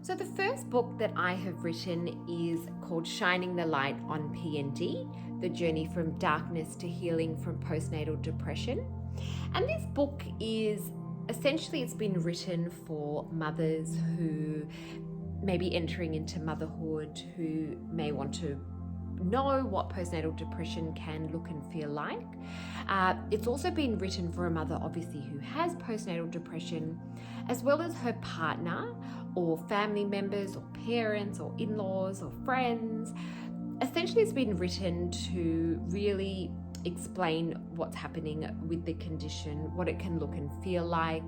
So the first book that I have written is called Shining the Light on PND, The Journey from Darkness to Healing from Postnatal Depression. And this book is essentially, it's been written for mothers who may be entering into motherhood, who may want to know what postnatal depression can look and feel like. It's also been written for a mother, obviously, who has postnatal depression, as well as her partner or family members or parents or in-laws or friends. Essentially, it's been written to really explain what's happening with the condition, what it can look and feel like.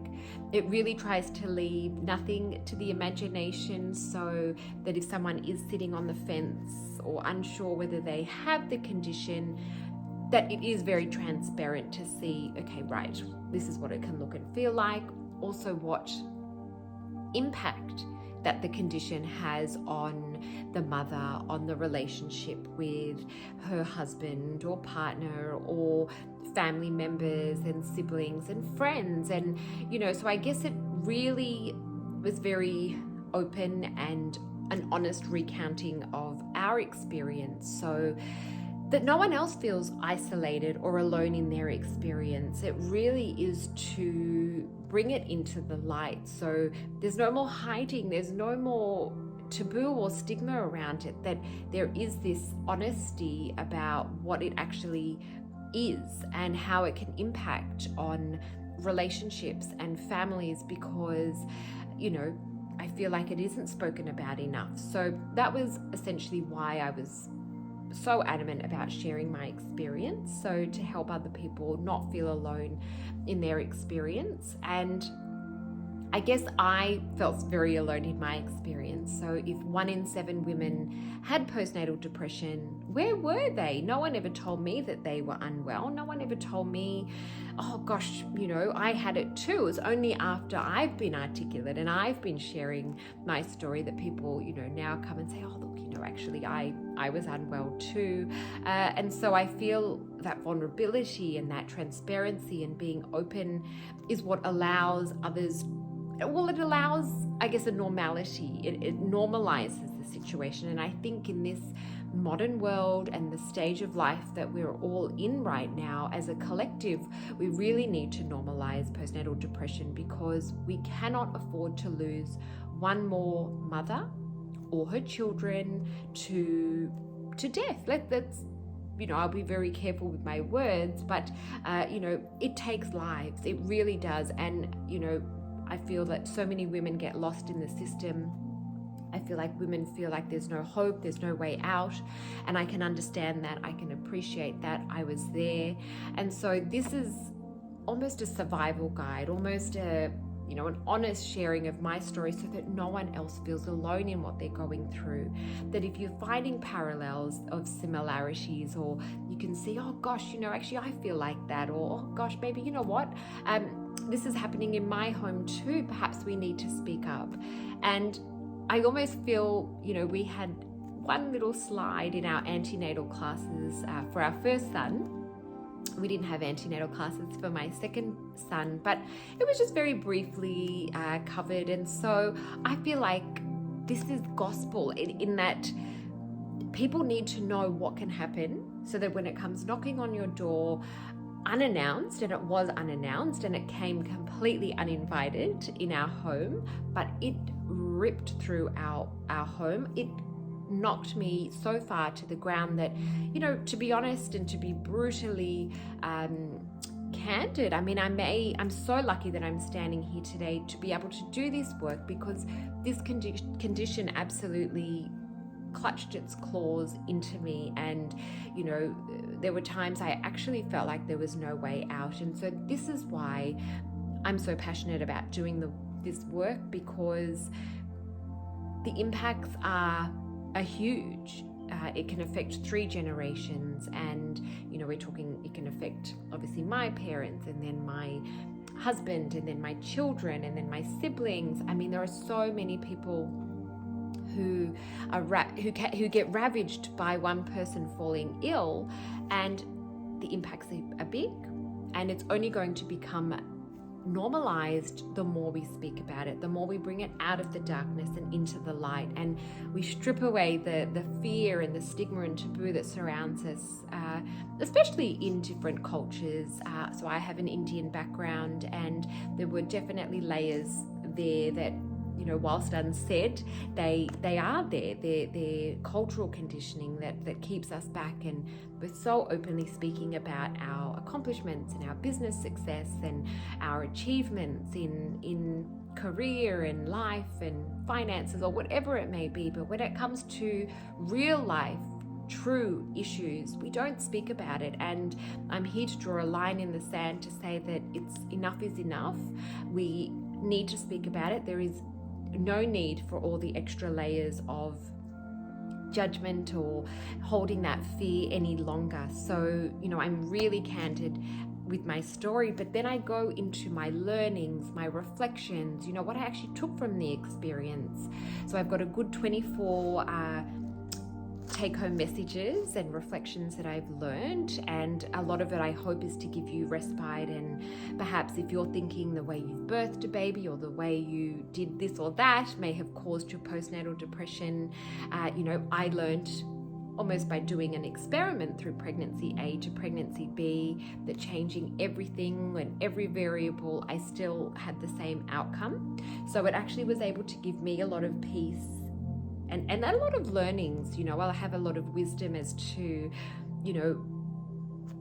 It really tries to leave nothing to the imagination, so that if someone is sitting on the fence or unsure whether they have the condition, that it is very transparent to see, okay, right, this is what it can look and feel like. Also, what impact that the condition has on the mother, on the relationship with her husband or partner or family members and siblings and friends. And, so I guess it really was very open and an honest recounting of our experience, so that no one else feels isolated or alone in their experience. It really is to bring it into the light. So there's no more hiding, there's no more taboo or stigma around it, that there is this honesty about what it actually is and how it can impact on relationships and families, because, I feel like it isn't spoken about enough. So that was essentially why I was so adamant about sharing my experience, so to help other people not feel alone in their experience. And I guess I felt very alone in my experience. So if 1 in 7 women had postnatal depression, where were they? No one ever told me that they were unwell. No one ever told me, oh gosh, I had it too. It was only after I've been articulate and I've been sharing my story that people, now come and say, oh look, actually I was unwell too. And so I feel that vulnerability and that transparency and being open is what allows others, it allows, I guess, a normality. It normalizes the situation. And I think in this modern world and the stage of life that we're all in right now as a collective, we really need to normalize postnatal depression, because we cannot afford to lose one more mother or her children to death. Let's I'll be very careful with my words, but it takes lives. It really does. And I feel that so many women get lost in the system. I feel like women feel like there's no hope, there's no way out, and I can understand that. I can appreciate that. I was there. And so this is almost a survival guide, almost an honest sharing of my story, so that no one else feels alone in what they're going through. That if you're finding parallels of similarities, or you can see, oh gosh, actually I feel like that, or oh gosh, maybe this is happening in my home too, perhaps we need to speak up. And I almost feel, we had one little slide in our antenatal classes for our first son. We didn't have antenatal classes for my second son, but it was just very briefly covered. And so I feel like this is gospel in that people need to know what can happen, so that when it comes knocking on your door unannounced, and it was unannounced and it came completely uninvited in our home, but it ripped through our home. It knocked me so far to the ground that, to be honest and to be brutally candid, I'm so lucky that I'm standing here today to be able to do this work, because this condition absolutely clutched its claws into me. And there were times I actually felt like there was no way out. And so this is why I'm so passionate about doing this work, because the impacts are huge. It can affect 3 generations, and we're talking, it can affect obviously my parents, and then my husband, and then my children, and then my siblings. There are so many people who get ravaged by one person falling ill, and the impacts are big, and it's only going to become normalized, the more we speak about it, the more we bring it out of the darkness and into the light, and we strip away the fear and the stigma and taboo that surrounds us, especially in different cultures. So I have an Indian background, and there were definitely layers there that, whilst unsaid, they are there. They're cultural conditioning that keeps us back, and we're so openly speaking about our accomplishments and our business success and our achievements in career and life and finances or whatever it may be. But when it comes to real life, true issues, we don't speak about it, and I'm here to draw a line in the sand to say that enough is enough. We need to speak about it. There is no need for all the extra layers of judgment or holding that fear any longer. So, I'm really candid with my story, but then I go into my learnings, my reflections, what I actually took from the experience. So I've got a good 24 take-home messages and reflections that I've learned, and a lot of it I hope is to give you respite. And perhaps if you're thinking the way you've birthed a baby or the way you did this or that may have caused your postnatal depression, I learned almost by doing an experiment through pregnancy A to pregnancy B that changing everything and every variable, I still had the same outcome. So it actually was able to give me a lot of peace and a lot of learnings. I have a lot of wisdom as to,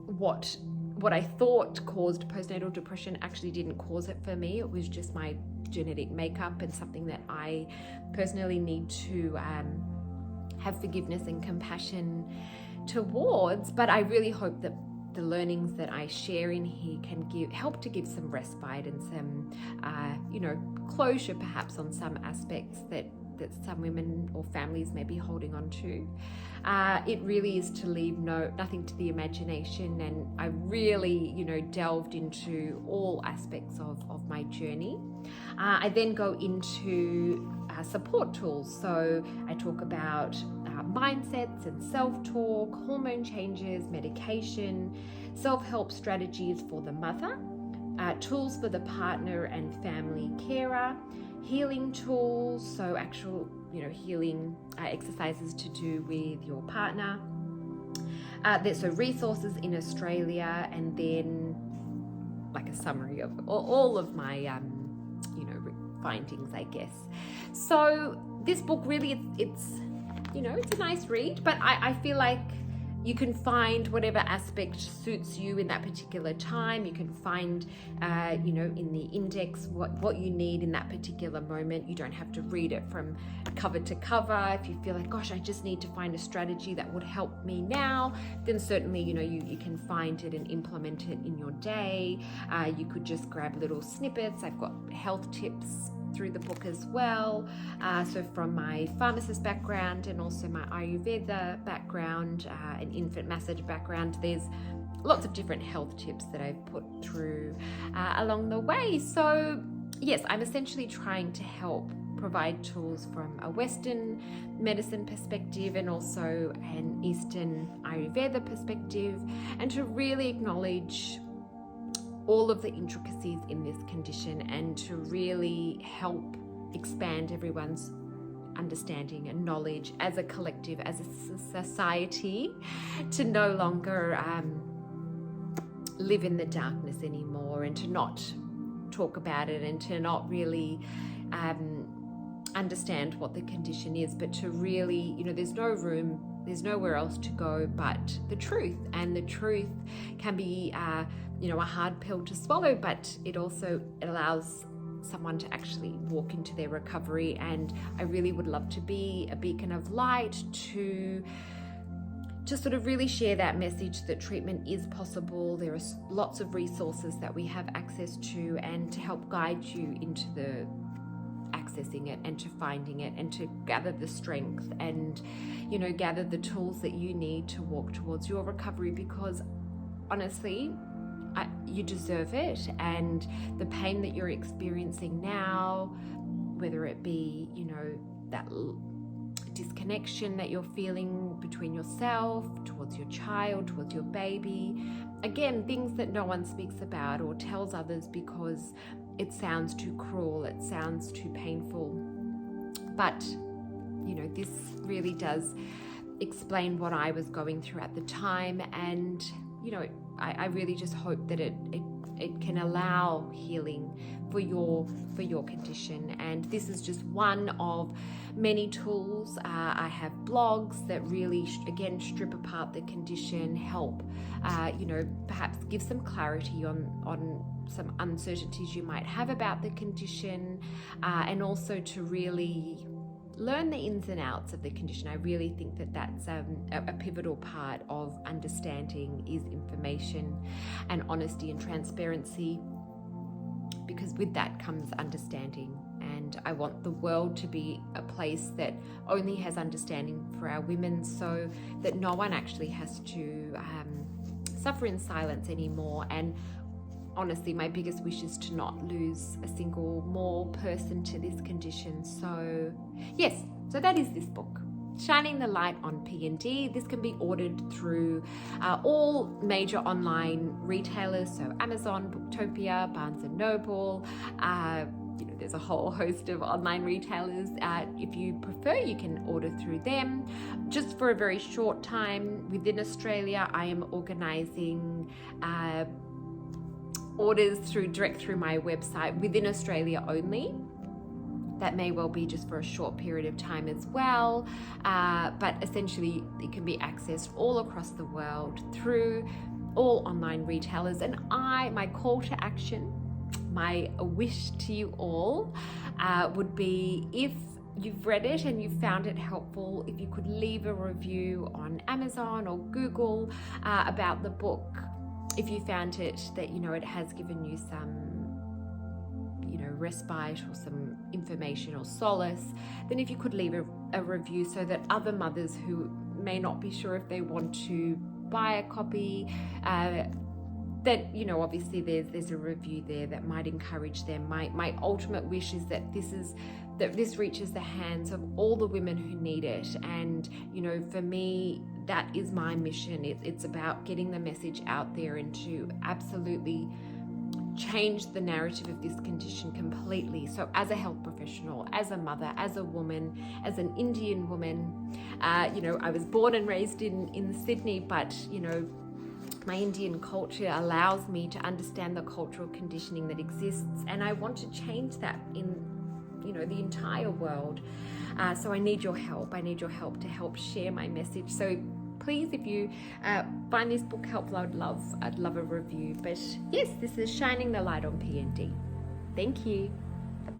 what I thought caused postnatal depression actually didn't cause it for me. It was just my genetic makeup and something that I personally need to have forgiveness and compassion towards. But I really hope that the learnings that I share in here can help to give some respite and some, closure perhaps on some aspects that some women or families may be holding on to. It really is to leave nothing to the imagination, and I really, delved into all aspects of my journey. I then go into support tools. So I talk about mindsets and self-talk, hormone changes, medication, self-help strategies for the mother, tools for the partner and family carer, healing tools, so actual, healing exercises to do with your partner. There's resources in Australia, and then like a summary of all of my, findings, I guess. So this book really, it's a nice read, but I feel like you can find whatever aspect suits you in that particular time. You can find, in the index what you need in that particular moment. You don't have to read it from cover to cover. If you feel like, gosh, I just need to find a strategy that would help me now, then certainly, you can find it and implement it in your day. You could just grab little snippets. I've got health tips through the book as well. So from my pharmacist background and also my Ayurveda background and infant massage background, there's lots of different health tips that I've put through along the way. So yes, I'm essentially trying to help provide tools from a Western medicine perspective and also an Eastern Ayurveda perspective, and to really acknowledge all of the intricacies in this condition and to really help expand everyone's understanding and knowledge as a collective, as a society, to no longer live in the darkness anymore, and to not talk about it, and to not really understand what the condition is, but to really, there's nowhere else to go but the truth. And the truth can be a hard pill to swallow, but it allows someone to actually walk into their recovery. And I really would love to be a beacon of light to sort of really share that message that treatment is possible. There are lots of resources that we have access to, and to help guide you into the accessing it and to finding it, and to gather the strength and gather the tools that you need to walk towards your recovery, because honestly, you deserve it. And the pain that you're experiencing now, whether it be that disconnection that you're feeling between yourself, towards your child, towards your baby. Again, things that no one speaks about or tells others because it sounds too cruel, it sounds too painful. But, you know, this really does explain what I was going through at the time. And, you know, I really just hope that it can allow healing for your condition. And this is just one of many tools. I have blogs that really again strip apart the condition, help you know, perhaps give some clarity on some uncertainties you might have about the condition, and also to really learn the ins and outs of the condition. I really think that that's a pivotal part of understanding is information and honesty and transparency, because with that comes understanding. And I want the world to be a place that only has understanding for our women, so that no one actually has to suffer in silence anymore. And honestly, my biggest wish is to not lose a single more person to this condition. So yes, so that is this book, Shining the Light on PND. This can be ordered through all major online retailers, so Amazon, Booktopia, Barnes & Noble. You know, there's a whole host of online retailers. If you prefer, you can order through them. Just for a very short time within Australia, I am organising orders direct through my website within Australia only. That may well be just for a short period of time as well, but essentially it can be accessed all across the world through all online retailers. And my call to action, my wish to you all would be, if you've read it and you found it helpful, if you could leave a review on Amazon or Google about the book. If you found it that, you know, it has given you some, you know, respite or some information or solace, then if you could leave a review so that other mothers who may not be sure if they want to buy a copy, that, you know, obviously there's a review there that might encourage them. My ultimate wish is that this reaches the hands of all the women who need it. And, you know, for me, that is my mission. It's about getting the message out there and to absolutely change the narrative of this condition completely. So as a health professional, as a mother, as a woman, as an Indian woman, you know, I was born and raised in Sydney, but, you know, my Indian culture allows me to understand the cultural conditioning that exists, and I want to change that in, you know, the entire world. So I need your help. I need your help to help share my message. So please, if you find this book helpful, I'd love a review. But yes, this is Shining the Light on PND. Thank you.